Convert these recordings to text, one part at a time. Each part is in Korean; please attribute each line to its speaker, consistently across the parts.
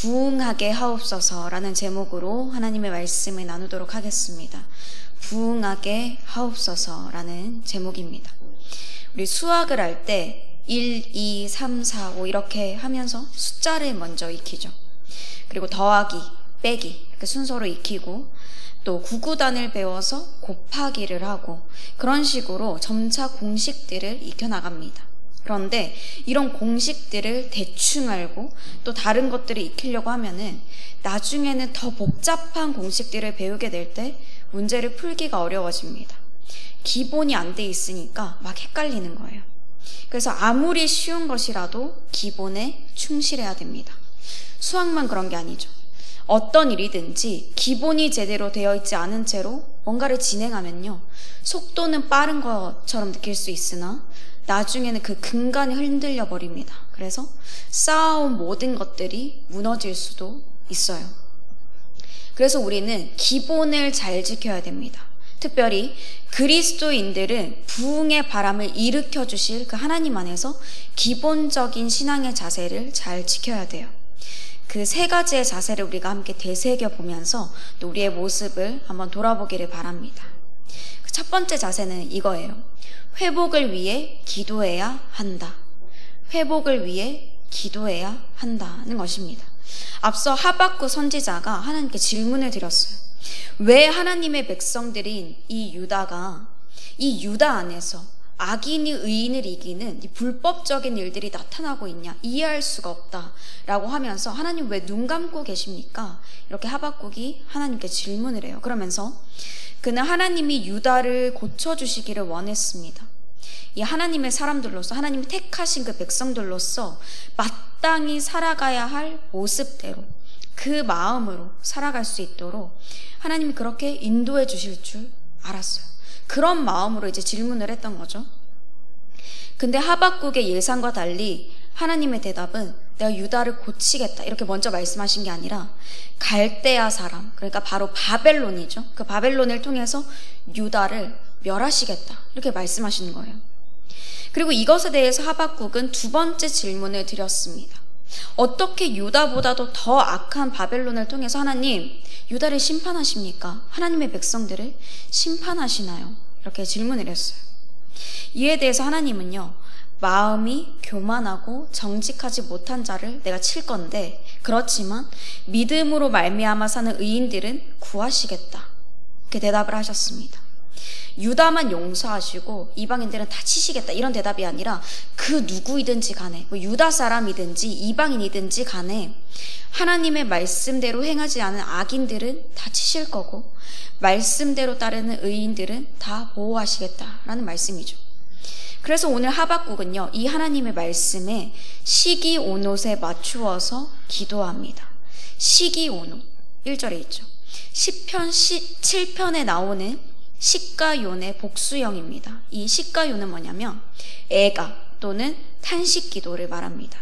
Speaker 1: 부응하게 하옵소서라는 제목으로 하나님의 말씀을 나누도록 하겠습니다. 부응하게 하옵소서라는 제목입니다. 우리 수학을 할 때 1, 2, 3, 4, 5 이렇게 하면서 숫자를 먼저 익히죠. 그리고 더하기, 빼기 이렇게 순서로 익히고 또 구구단을 배워서 곱하기를 하고 그런 식으로 점차 공식들을 익혀나갑니다. 그런데 이런 공식들을 대충 알고 또 다른 것들을 익히려고 하면은 나중에는 더 복잡한 공식들을 배우게 될 때 문제를 풀기가 어려워집니다. 기본이 안 돼 있으니까 막 헷갈리는 거예요. 그래서 아무리 쉬운 것이라도 기본에 충실해야 됩니다. 수학만 그런 게 아니죠. 어떤 일이든지 기본이 제대로 되어 있지 않은 채로 뭔가를 진행하면요. 속도는 빠른 것처럼 느낄 수 있으나 나중에는 그 근간이 흔들려 버립니다. 그래서 쌓아온 모든 것들이 무너질 수도 있어요. 그래서 우리는 기본을 잘 지켜야 됩니다. 특별히 그리스도인들은 부흥의 바람을 일으켜 주실 그 하나님 안에서 기본적인 신앙의 자세를 잘 지켜야 돼요. 그 세 가지의 자세를 우리가 함께 되새겨 보면서 또 우리의 모습을 한번 돌아보기를 바랍니다. 첫 번째 자세는 이거예요. 회복을 위해 기도해야 한다. 회복을 위해 기도해야 한다는 것입니다. 앞서 하박국 선지자가 하나님께 질문을 드렸어요. 왜 하나님의 백성들인 이 유다 안에서 악인이 의인을 이기는 이 불법적인 일들이 나타나고 있냐, 이해할 수가 없다라고 하면서 하나님 왜 눈 감고 계십니까? 이렇게 하박국이 하나님께 질문을 해요. 그러면서 그는 하나님이 유다를 고쳐주시기를 원했습니다. 이 하나님의 사람들로서, 하나님이 택하신 그 백성들로서 마땅히 살아가야 할 모습대로 그 마음으로 살아갈 수 있도록 하나님이 그렇게 인도해 주실 줄 알았어요. 그런 마음으로 이제 질문을 했던 거죠. 근데 하박국의 예상과 달리 하나님의 대답은 내가 유다를 고치겠다 이렇게 먼저 말씀하신 게 아니라 갈대아 사람, 그러니까 바로 바벨론이죠. 그 바벨론을 통해서 유다를 멸하시겠다 이렇게 말씀하시는 거예요. 그리고 이것에 대해서 하박국은 두 번째 질문을 드렸습니다. 어떻게 유다보다도 더 악한 바벨론을 통해서 하나님 유다를 심판하십니까? 하나님의 백성들을 심판하시나요? 이렇게 질문을 했어요. 이에 대해서 하나님은요, 마음이 교만하고 정직하지 못한 자를 내가 칠 건데 그렇지만 믿음으로 말미암아 사는 의인들은 구하시겠다 이렇게 대답을 하셨습니다. 유다만 용서하시고 이방인들은 다 치시겠다 이런 대답이 아니라 그 누구이든지 간에 뭐 유다 사람이든지 이방인이든지 간에 하나님의 말씀대로 행하지 않은 악인들은 다 치실 거고 말씀대로 따르는 의인들은 다 보호하시겠다라는 말씀이죠. 그래서 오늘 하박국은요, 이 하나님의 말씀에 시기온옷에 맞추어서 기도합니다. 시기온옷 1절에 있죠. 시편 7편에 나오는 시가요의 복수형입니다. 이 시가요는 뭐냐면 애가 또는 탄식 기도를 말합니다.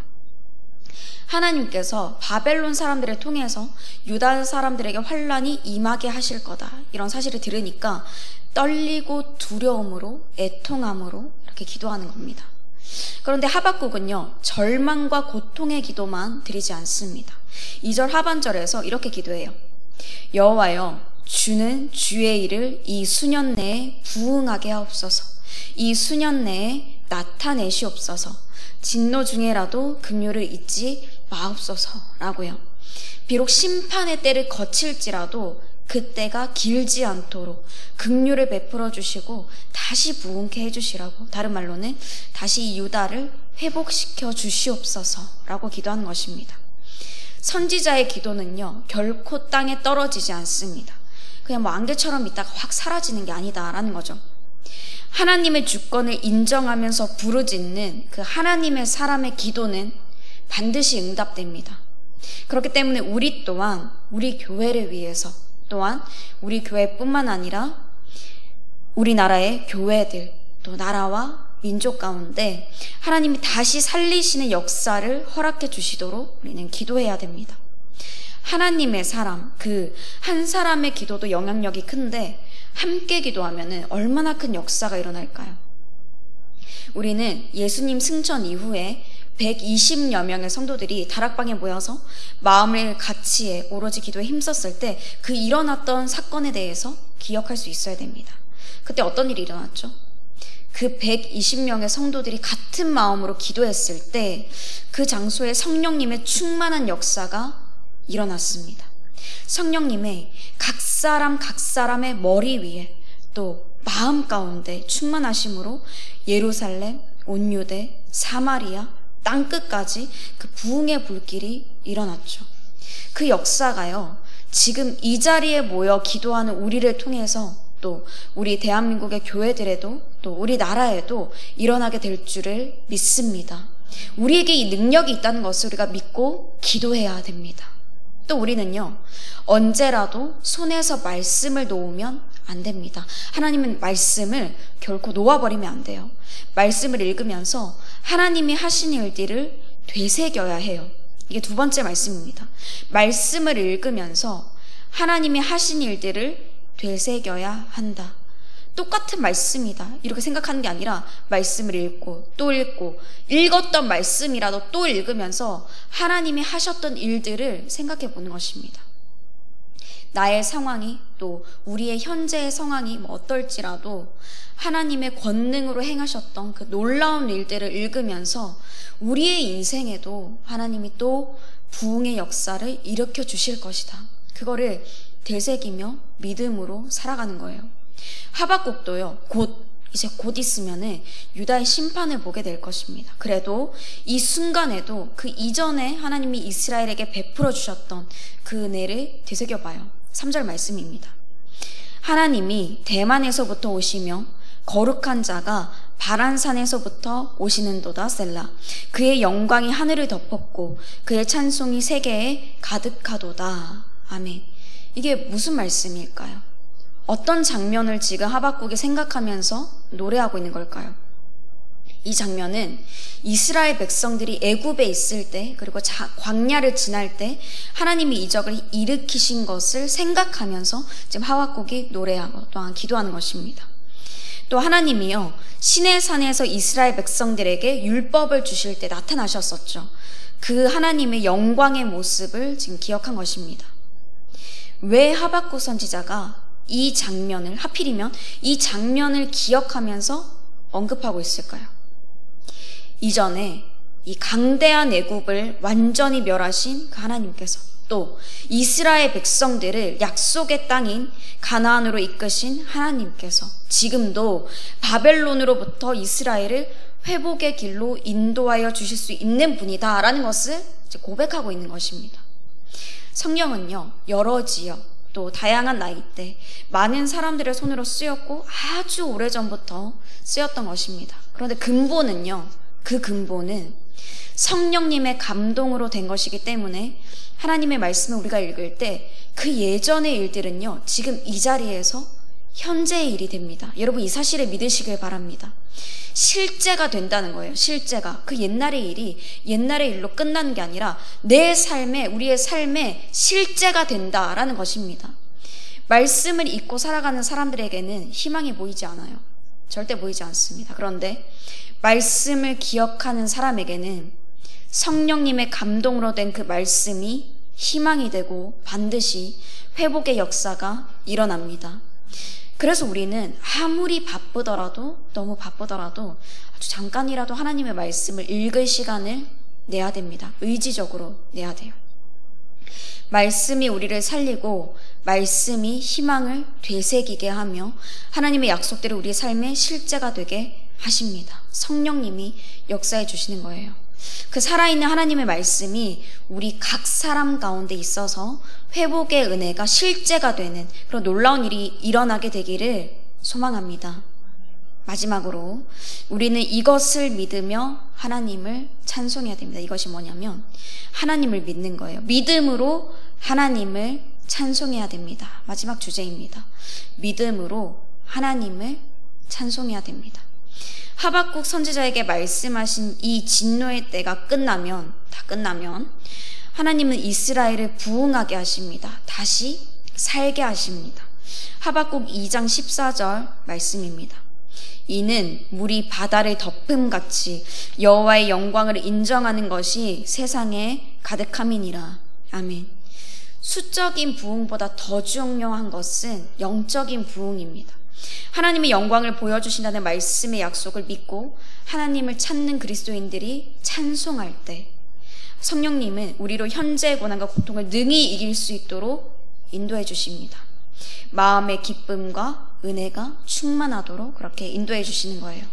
Speaker 1: 하나님께서 바벨론 사람들을 통해서 유다 사람들에게 환란이 임하게 하실 거다 이런 사실을 들으니까 떨리고 두려움으로 애통함으로 이렇게 기도하는 겁니다. 그런데 하박국은요, 절망과 고통의 기도만 드리지 않습니다. 2절 하반절에서 이렇게 기도해요. 여호와여, 주는 주의 일을 이 수년 내에 부응하게 하옵소서. 이 수년 내에 나타내시옵소서. 진노 중에라도 긍휼을 잊지 마옵소서라고요. 비록 심판의 때를 거칠지라도 그 때가 길지 않도록 긍휼을 베풀어 주시고 다시 부응케 해주시라고, 다른 말로는 다시 이 유다를 회복시켜 주시옵소서라고 기도하는 것입니다. 선지자의 기도는요, 결코 땅에 떨어지지 않습니다. 그냥 뭐 안개처럼 있다가 확 사라지는 게 아니다라는 거죠. 하나님의 주권을 인정하면서 부르짖는 그 하나님의 사람의 기도는 반드시 응답됩니다. 그렇기 때문에 우리 또한 우리 교회를 위해서, 또한 우리 교회뿐만 아니라 우리나라의 교회들, 또 나라와 민족 가운데 하나님이 다시 살리시는 역사를 허락해 주시도록 우리는 기도해야 됩니다. 하나님의 사람, 그 한 사람의 기도도 영향력이 큰데 함께 기도하면 얼마나 큰 역사가 일어날까요? 우리는 예수님 승천 이후에 120여 명의 성도들이 다락방에 모여서 마음을 같이 해 오로지 기도에 힘썼을 때 그 일어났던 사건에 대해서 기억할 수 있어야 됩니다. 그때 어떤 일이 일어났죠? 그 120명의 성도들이 같은 마음으로 기도했을 때 그 장소에 성령님의 충만한 역사가 일어났습니다. 성령님의 각 사람의 머리 위에 또 마음 가운데 충만하심으로 예루살렘, 온 유대, 사마리아, 땅끝까지 그 부흥의 불길이 일어났죠. 그 역사가요, 지금 이 자리에 모여 기도하는 우리를 통해서 또 우리 대한민국의 교회들에도 또 우리나라에도 일어나게 될 줄을 믿습니다. 우리에게 이 능력이 있다는 것을 우리가 믿고 기도해야 됩니다. 또 우리는요, 언제라도 손에서 말씀을 놓으면 안 됩니다. 하나님은 말씀을 결코 놓아버리면 안 돼요. 말씀을 읽으면서 하나님이 하신 일들을 되새겨야 해요. 이게 두 번째 말씀입니다. 말씀을 읽으면서 하나님이 하신 일들을 되새겨야 한다. 똑같은 말씀이다 이렇게 생각하는 게 아니라 말씀을 읽고 또 읽고 읽었던 말씀이라도 또 읽으면서 하나님이 하셨던 일들을 생각해 보는 것입니다. 나의 상황이 또 우리의 현재의 상황이 어떨지라도 하나님의 권능으로 행하셨던 그 놀라운 일들을 읽으면서 우리의 인생에도 하나님이 또 부흥의 역사를 일으켜 주실 것이다. 그거를 되새기며 믿음으로 살아가는 거예요. 하박국도요, 이제 곧 있으면은 유다의 심판을 보게 될 것입니다. 그래도 이 순간에도 그 이전에 하나님이 이스라엘에게 베풀어 주셨던 그 은혜를 되새겨봐요. 3절 말씀입니다. 하나님이 대만에서부터 오시며 거룩한 자가 바란산에서부터 오시는도다 셀라. 그의 영광이 하늘을 덮었고 그의 찬송이 세계에 가득하도다. 아멘. 이게 무슨 말씀일까요? 어떤 장면을 지금 하박국이 생각하면서 노래하고 있는 걸까요? 이 장면은 이스라엘 백성들이 애굽에 있을 때 그리고 광야를 지날 때 하나님이 이적을 일으키신 것을 생각하면서 지금 하박국이 노래하고 또한 기도하는 것입니다. 또 하나님이요, 시내산에서 이스라엘 백성들에게 율법을 주실 때 나타나셨었죠. 그 하나님의 영광의 모습을 지금 기억한 것입니다. 왜 하박국 선지자가 이 장면을, 하필이면 이 장면을 기억하면서 언급하고 있을까요? 이전에 이 강대한 애굽을 완전히 멸하신 그 하나님께서 또 이스라엘 백성들을 약속의 땅인 가나안으로 이끄신 하나님께서 지금도 바벨론으로부터 이스라엘을 회복의 길로 인도하여 주실 수 있는 분이다 라는 것을 고백하고 있는 것입니다. 성령은요, 여러 지역 또 다양한 나이대 많은 사람들의 손으로 쓰였고 아주 오래전부터 쓰였던 것입니다. 그런데 그 근본은 성령님의 감동으로 된 것이기 때문에 하나님의 말씀을 우리가 읽을 때 그 예전의 일들은요, 지금 이 자리에서 현재의 일이 됩니다. 여러분, 이 사실을 믿으시길 바랍니다. 실제가 된다는 거예요. 실제가. 그 옛날의 일이 옛날의 일로 끝나는 게 아니라 내 삶에, 우리의 삶에 실제가 된다라는 것입니다. 말씀을 잊고 살아가는 사람들에게는 희망이 보이지 않아요. 절대 보이지 않습니다. 그런데 말씀을 기억하는 사람에게는 성령님의 감동으로 된 그 말씀이 희망이 되고 반드시 회복의 역사가 일어납니다. 그래서 우리는 아무리 바쁘더라도, 너무 바쁘더라도 아주 잠깐이라도 하나님의 말씀을 읽을 시간을 내야 됩니다. 의지적으로 내야 돼요. 말씀이 우리를 살리고 말씀이 희망을 되새기게 하며 하나님의 약속대로 우리 삶의 실제가 되게 하십니다. 성령님이 역사해 주시는 거예요. 그 살아있는 하나님의 말씀이 우리 각 사람 가운데 있어서 회복의 은혜가 실제가 되는 그런 놀라운 일이 일어나게 되기를 소망합니다. 마지막으로 우리는 이것을 믿으며 하나님을 찬송해야 됩니다. 이것이 뭐냐면 하나님을 믿는 거예요. 믿음으로 하나님을 찬송해야 됩니다. 마지막 주제입니다. 믿음으로 하나님을 찬송해야 됩니다. 하박국 선지자에게 말씀하신 이 진노의 때가 다 끝나면 하나님은 이스라엘을 부흥하게 하십니다. 다시 살게 하십니다. 하박국 2장 14절 말씀입니다. 이는 물이 바다를 덮음같이 여호와의 영광을 인정하는 것이 세상에 가득함이니라. 아멘. 수적인 부흥보다 더 중요한 것은 영적인 부흥입니다. 하나님의 영광을 보여주신다는 말씀의 약속을 믿고 하나님을 찾는 그리스도인들이 찬송할 때 성령님은 우리로 현재의 고난과 고통을 능히 이길 수 있도록 인도해 주십니다. 마음의 기쁨과 은혜가 충만하도록 그렇게 인도해 주시는 거예요.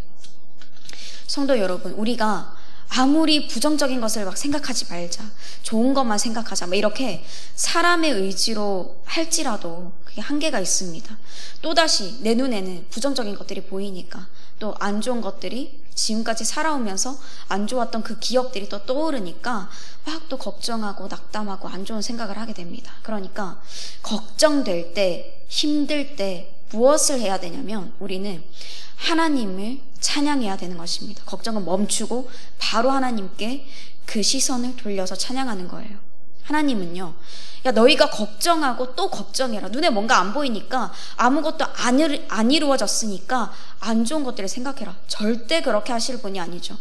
Speaker 1: 성도 여러분, 우리가 아무리 부정적인 것을 막 생각하지 말자, 좋은 것만 생각하자, 이렇게 사람의 의지로 할지라도 그게 한계가 있습니다. 또다시 내 눈에는 부정적인 것들이 보이니까 또 안 좋은 것들이 지금까지 살아오면서 안 좋았던 그 기억들이 또 떠오르니까 막 또 걱정하고 낙담하고 안 좋은 생각을 하게 됩니다. 그러니까 걱정될 때, 힘들 때 무엇을 해야 되냐면 우리는 하나님을 찬양해야 되는 것입니다. 걱정은 멈추고 바로 하나님께 그 시선을 돌려서 찬양하는 거예요. 하나님은요, 야, 너희가 걱정하고 또 걱정해라. 눈에 뭔가 안 보이니까 아무것도 안 이루어졌으니까 안 좋은 것들을 생각해라. 절대 그렇게 하실 분이 아니죠.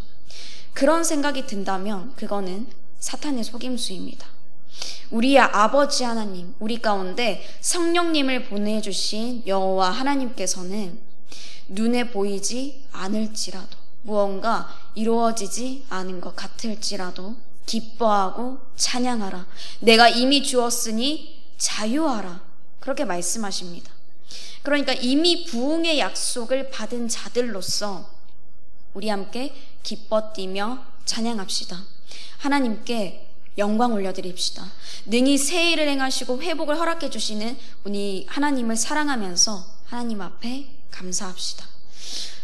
Speaker 1: 그런 생각이 든다면 그거는 사탄의 속임수입니다. 우리의 아버지 하나님, 우리 가운데 성령님을 보내주신 여호와 하나님께서는 눈에 보이지 않을지라도, 무언가 이루어지지 않은 것 같을지라도 기뻐하고 찬양하라. 내가 이미 주었으니 자유하라. 그렇게 말씀하십니다. 그러니까 이미 부흥의 약속을 받은 자들로서 우리 함께 기뻐 뛰며 찬양합시다. 하나님께 영광 올려드립시다. 능히 새 일을 행하시고 회복을 허락해 주시는 우리 하나님을 사랑하면서 하나님 앞에 감사합시다.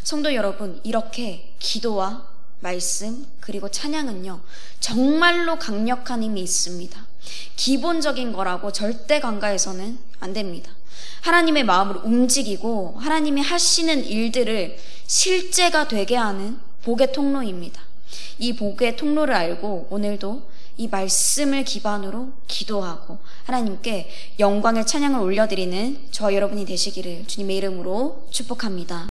Speaker 1: 성도 여러분, 이렇게 기도와 말씀 그리고 찬양은요, 정말로 강력한 힘이 있습니다. 기본적인 거라고 절대 간과해서는 안 됩니다. 하나님의 마음을 움직이고 하나님이 하시는 일들을 실제가 되게 하는 복의 통로입니다. 이 복의 통로를 알고 오늘도 이 말씀을 기반으로 기도하고 하나님께 영광의 찬양을 올려드리는 저와 여러분이 되시기를 주님의 이름으로 축복합니다.